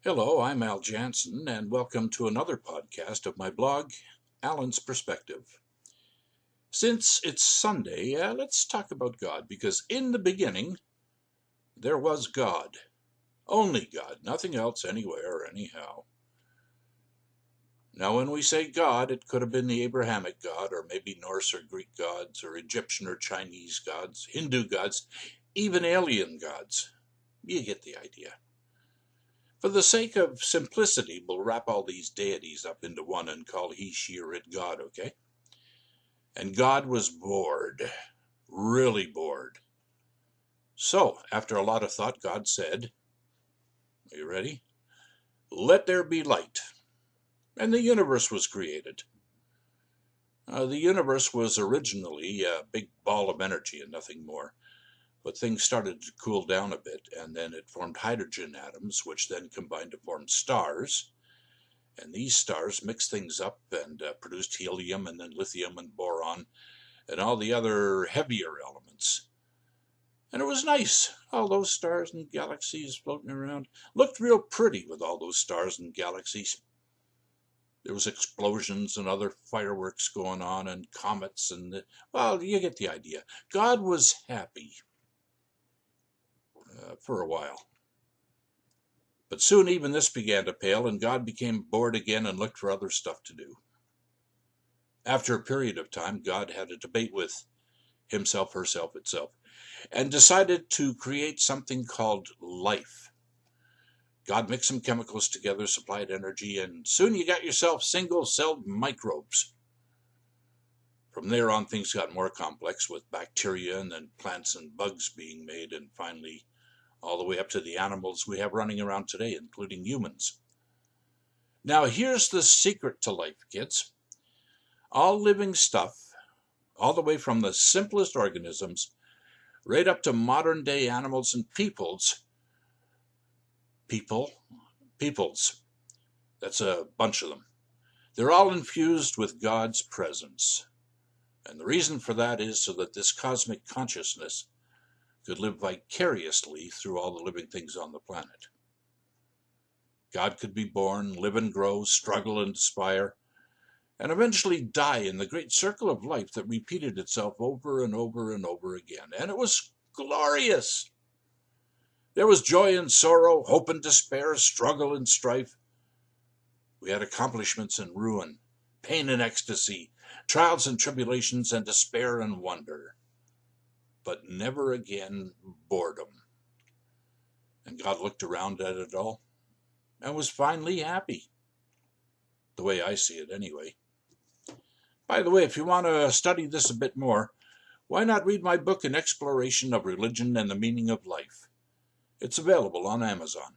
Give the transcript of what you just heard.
Hello, I'm Al Jansen, and welcome to another podcast of my blog, Allan's Perspective. Since it's Sunday, let's talk about God, because in the beginning, there was God. Only God, nothing else, anywhere, anyhow. Now, when we say God, it could have been the Abrahamic God, or maybe Norse or Greek gods, or Egyptian or Chinese gods, Hindu gods, even alien gods. You get the idea. For the sake of simplicity, we'll wrap all these deities up into one and call he, she, or it God, okay? And God was bored, really bored. So, after a lot of thought, God said, are you ready? Let there be light. And the universe was created. The universe was originally a big ball of energy and nothing more. But things started to cool down a bit, and then it formed hydrogen atoms, which then combined to form stars. And these stars mixed things up and produced helium and then lithium and boron and all the other heavier elements. And it was nice, all those stars and galaxies floating around. Looked real pretty with all those stars and galaxies. There was explosions and other fireworks going on and comets and, well, you get the idea. God was happy for a while. But soon even this began to pale, and God became bored again and looked for other stuff to do. After a period of time, God had a debate with himself, herself, itself, and decided to create something called life. God mixed some chemicals together, supplied energy, and soon you got yourself single-celled microbes. From there on, things got more complex with bacteria and then plants and bugs being made, and finally all the way up to the animals we have running around today, including humans. Now, here's the secret to life, kids. All living stuff, all the way from the simplest organisms, right up to modern-day animals and peoples, that's a bunch of them. They're all infused with God's presence. And the reason for that is so that this cosmic consciousness could live vicariously through all the living things on the planet. God could be born, live and grow, struggle and aspire, and eventually die in the great circle of life that repeated itself over and over and over again. And it was glorious. There was joy and sorrow, hope and despair, struggle and strife. We had accomplishments and ruin, pain and ecstasy, trials and tribulations, and despair and wonder. But never again boredom. And God looked around at it all and was finally happy. The way I see it, anyway. By the way, if you want to study this a bit more, why not read my book, An Exploration of Religion and the Meaning of Life? It's available on Amazon.